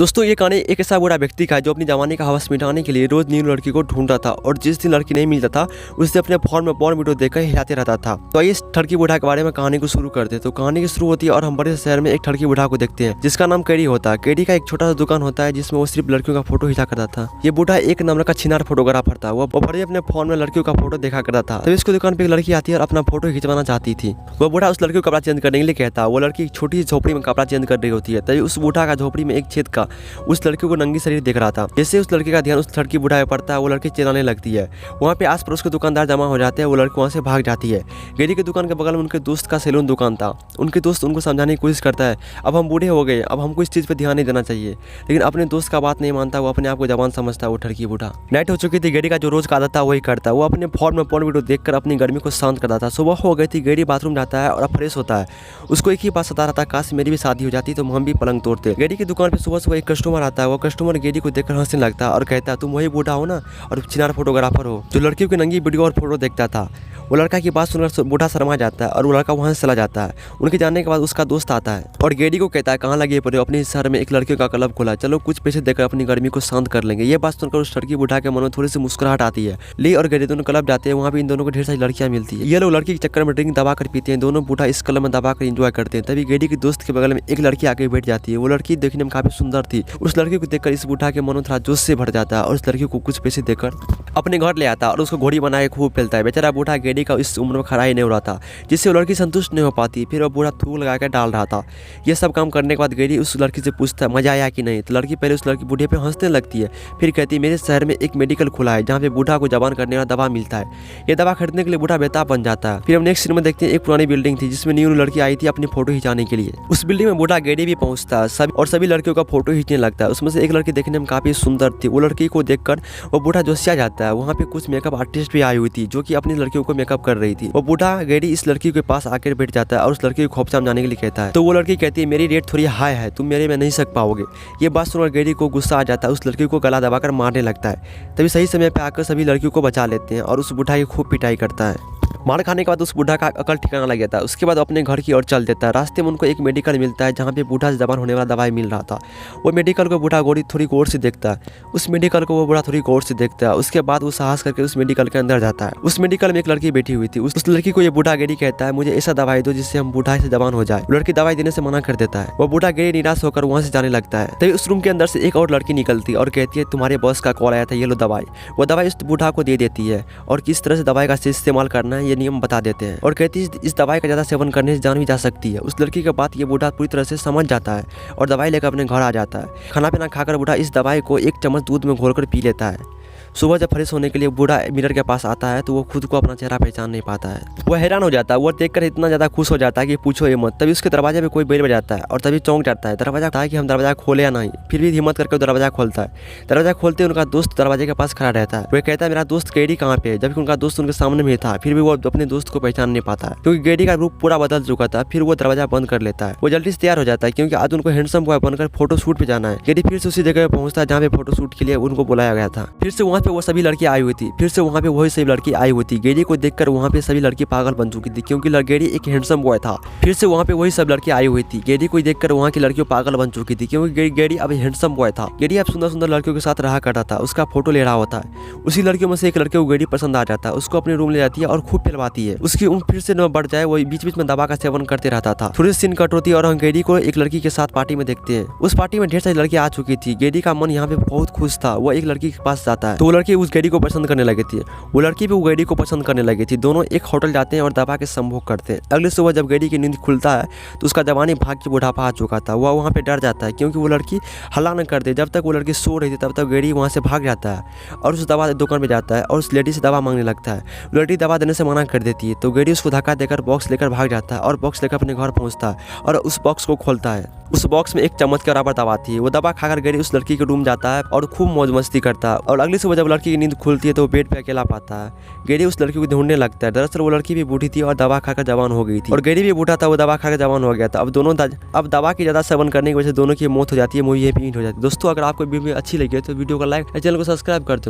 दोस्तों ये कहानी एक ऐसा बुरा व्यक्ति का है जो अपनी जवानी का हवस मिटाने के लिए रोज न्यू लड़की को ढूंढता था और जिस दिन लड़की नहीं मिलता था उससे अपने फोन में पॉर्न वीडियो देखकर हिलाते रहता था। तो इस ठड़की बूढ़ा के बारे में कहानी को शुरू करते। तो कहानी की शुरू होती है और हम बड़े शहर में एक ठड़की बूढ़ा को देखते हैं जिसका नाम केडी होता है। केडी का एक छोटा सा दुकान होता है जिसमें वो सिर्फ लड़कियों का फोटो खींचा करता था। ये बूढ़ा एक नंबर का छिनार फोटोग्राफर था। वो बड़े अपने फोन में लड़कियों का फोटो देखा करता था। तभी उसकी दुकान पे एक लड़की आती है और अपना फोटो खिंचवाना चाहती थी। वो बूढ़ा उस लड़की को कपड़ा चेंज करने के लिए कहता है। वो लड़की छोटी सी झोपड़ी में कपड़ा चेंज कर रही होती है। तभी उस बूढ़ा का झोपड़ी में एक छेद का उस लड़की को नंगी शरीर देख रहा था। जैसे उस लड़के का ध्यान उस लड़की बूढ़ा पे पड़ता है वो लड़की चिल्लाने लगती है। वहाँ पे आस पड़ोस के दुकानदार जमा हो जाते हैं। वो लड़की वहाँ से भाग जाती है। गेडी की दुकान के बगल में उनके दोस्त का सैलून दुकान था। उनके दोस्त उनको समझाने की कोशिश करता है अब हम बूढ़े हो गए, अब हमको इस चीज़ पे ध्यान नहीं देना चाहिए, लेकिन अपने दोस्त का बात नहीं मानता। वो अपने आप को जवान समझता है। वो ठड़की बूढ़ा नाइट हो चुकी थी। गेडी का जो रोज का आदत था वही करता। वो अपने फोन में पॉर्न वीडियो देखकर अपनी गर्मी को शांत करता था। सुबह हो गई थी। गेडी बाथरूम जाता है और फ्रेश होता है। उसको एक ही बात सता रहता है काश मेरी भी शादी हो जाती तो हम भी पलंग तोड़ते। गेडी की दुकान पर सुबह सुबह एक कस्टमर आता है। वो कस्टमर गेडी को देखकर हंसने लगता है और कहता है तुम वही बूढ़ा हो ना और छिनार फोटोग्राफर हो जो लड़कियों की नंगी वीडियो और फोटो देखता था। वो लड़का की बात सुनकर बूढ़ा शर्मा जाता है और वो लड़का वहाँ से चला जाता है। उनके जाने के बाद उसका दोस्त आता है और गेडी को कहता है कहाँ लगे पड़े हो, अपने शहर में एक लड़कियों का क्लब खोला, चलो कुछ पैसे देकर अपनी गर्मी को शांत कर लेंगे। ये बात सुनकर उस लड़की बूढ़ा के मन में थोड़ी सी मुस्कुराहट आती है। ली और गेडी दोनों क्लब जाते हैं। वहाँ भी इन दोनों को ढेर सारी लड़कियां मिलती है। ये लोग लड़की के चक्कर में ड्रिंक दबा कर पीते हैं। दोनों बूढ़ा इस क्लब में दबा कर एंजॉय करते हैं। तभी गेडी के दोस्त के बगल में एक लड़की आके बैठ जाती है। वो लड़की देखने में काफी सुंदर थी। उस लड़की को देखकर इस बूढ़ा के मन थोड़ा जोश से भर जाता है और उस लड़की को कुछ पैसे देकर अपने घर ले आता है और उसको घोड़ी बना के खूब फैलता है। बेचारा बूढ़ा गेडी का इस उम्र में खड़ा ही नहीं हो रहा था जिससे वो लड़की संतुष्ट नहीं हो पाती। फिर वो बूढ़ा थूक लगा कर डाल रहा था। ये सब काम करने के बाद गेडी उस लड़की से पूछता है मजा आया कि नहीं। तो लड़की पहले उस लड़की बूढ़े पे हंसने लगती है। फिर कहती है मेरे शहर में एक मेडिकल खुला है जहाँ पे बूढ़ा को जवान करने वाला दवा मिलता है। ये दवा खरीदने के लिए बूढ़ा बेताब बन जाता है। फिर हम नेक्स्ट सीन में देखते हैं एक पुरानी बिल्डिंग थी जिसमें न्यू लड़की आई थी अपनी फोटो खिंचाने के लिए। उस बिल्डिंग में बूढ़ा गेडी भी पहुंचता है और सभी लड़कियों का फोटो खींचने लगता है। उसमें से एक लड़की देखने में काफी सुंदर थी। वो लड़की को देखकर वो बूढ़ा जोशिया जाता है। वहाँ पे कुछ मेकअप आर्टिस्ट भी आई हुई थी जो कि अपनी लड़कियों को मेकअप कर रही थी। वो बूढ़ा गेडी इस लड़की के पास आकर बैठ जाता है और उस लड़की को खोपचा में जाने के लिए कहता है। तो वो लड़की कहती है मेरी रेट थोड़ी हाई है, तुम मेरे में नहीं सक पाओगे। ये बात सुनकर गेडी को गुस्सा आ जाता है। उस लड़की को गला दबाकर मारने लगता है। तभी सही समय पे आकर सभी लड़कियों को बचा लेते हैं और उस बूढ़ा की खूब पिटाई करता है। मार खाने के बाद उस बूढ़ा का अकल ठिकाना लग जाता है। उसके बाद अपने घर की ओर चल देता है। रास्ते में उनको एक मेडिकल मिलता है जहाँ पे बूढ़ा से जवान होने वाला दवाई मिल रहा था। वो मेडिकल को बूढ़ा थोड़ी गौर से देखता है। उस मेडिकल को वो बूढ़ा थोड़ी गौर से देखता है। उसके बाद वो साहस करके उस मेडिकल के अंदर जाता है। उस मेडिकल में एक लड़की बैठी हुई थी। उस लड़की को ये बूढ़ा गेडी कहता है मुझे ऐसा दवाई दो जिससे हम बूढ़ा से जवान हो जाए। लड़की दवाई देने से मना कर देता है। वो बूढ़ा गेडी निराश होकर वहाँ से जाने लगता है। तभी उस रूम के अंदर से एक और लड़की निकलती है और कहती है तुम्हारे बॉस का कॉल आया था, ये लो दवाई। वो दवाई उस बूढ़ा को दे देती है और किस तरह से दवाई का इस्तेमाल करना है ये नियम बता देते हैं और कहती है इस दवाई का ज़्यादा सेवन करने से जान भी जा सकती है। उस लड़की के बात ये बूढ़ा पूरी तरह से समझ जाता है और दवाई लेकर अपने घर आ जाता है। खाना पीना खाकर बूढ़ा इस दवाई को एक चम्मच दूध में घोलकर पी लेता है। सुबह जब फ्रेश होने के लिए बूढ़ा मिरर के पास आता है तो वो खुद को अपना चेहरा पहचान नहीं पाता है। वो हैरान हो जाता है। वो देखकर इतना ज़्यादा खुश हो जाता है कि पूछो ये मत। तभी उसके दरवाजे पे कोई बेल बजाता है और तभी चौंक जाता है। दरवाजा था कि हम दरवाजा खोले या नहीं। फिर भी हिम्मत करके दरवाजा खोलता है। दरवाजा खोलते उनका दोस्त दरवाजे के पास खड़ा रहता है। वो कहता है मेरा दोस्त गेडी कहाँ पे है, जबकि उनका दोस्त उनके सामने में था। फिर भी वो अपने दोस्त को पहचान नहीं पाता है क्योंकि गेडी का रूप पूरा बदल चुका था। फिर वो दरवाजा बंद कर लेता है। वो जल्दी से तैयार हो जाता है क्योंकि आज उनको हैंडसम बॉय बनकर फोटो शूट पे जाना है। गेडी फिर से उसी जगह पे पहुंचता है जहाँ पे फोटो शूट के लिए उनको बुलाया गया था। फिर से वहाँ पे वो सभी लड़की आई हुई थी। फिर से वहाँ पे वही सभी लड़की आई हुई थी। गेडी को देखकर वहाँ पे सभी लड़की पागल बन चुकी थी क्योंकि गेडी एक हैंडसम बॉय था। फिर से वहाँ पे वही सब लड़की आई हुई थी। गेडी को देखकर वहाँ की लड़कियों पागल बन चुकी थी क्योंकि गेडी अब हैंडसम बॉय था। गेडी अब सुंदर सुंदर लड़कियों के साथ रहा करता था। उसका फोटो ले रहा होता है। उसी लड़कियों में से एक लड़के को गेडी पसंद आ जाता है। उसको अपने रूम ले जाती है और खूब फैलवाती है। उसकी उम्र फिर से न बढ़ जाए वो बीच बीच में दवा का सेवन करते रहता था। थोड़ी सीन कट होती है और हम गेडी को एक लड़की के साथ पार्टी में देखते हैं। उस पार्टी में ढेर सारी लड़की आ चुकी थी। गेडी का मन यहाँ पे बहुत खुश था। वो एक लड़की के पास जाता है तो वो लड़की उस गेडी को पसंद करने लगी थी। वो लड़की भी वो गेडी को पसंद करने लगी थी। दोनों एक होटल जाते हैं और दवा के संभोग करते हैं। अगले सुबह जब गेडी की नींद खुलता है तो उसका जवानी भाग के बुढ़ापा आ चुका था। वह वहाँ पे डर जाता है क्योंकि वो लड़की हल्ला न कर दे। जब तक वो लड़की सो रही थी तब तक गेडी वहाँ से भाग जाता है और उस दवा दुकान पे जाता है और उस लेडी से दवा मांगने लगता है। लड़की दवा देने से मना कर देती है तो गेडी उसको धक्का देकर बॉक्स लेकर भाग जाता है और बॉक्स लेकर अपने घर पहुँचता है और उस बॉक्स को खोलता है। उस बॉक्स में एक चम्मच के बराबर दवा थी। वो दवा खाकर गेडी उस लड़की के रूम जाता है और खूब मौज मस्ती करता है। और अगली सुबह जब लड़की की नींद खुलती है तो वो बेड पे अकेला पाता है। गेडी उस लड़की को ढूंढने लगता है। दरअसल वो लड़की भी बूढ़ी थी और दवा खाकर जवान हो गई थी और गेडी भी बूढ़ा था। वो दवा खाकर जवान हो गया था। अब दवा की ज़्यादा सेवन करने की वजह से दोनों की मौत हो जाती है। मूवी हैप्पी एंड हो जाती है। दोस्तों अगर आपको वीडियो अच्छी लगी है तो वीडियो को लाइक, चैनल को सब्सक्राइब कर देना।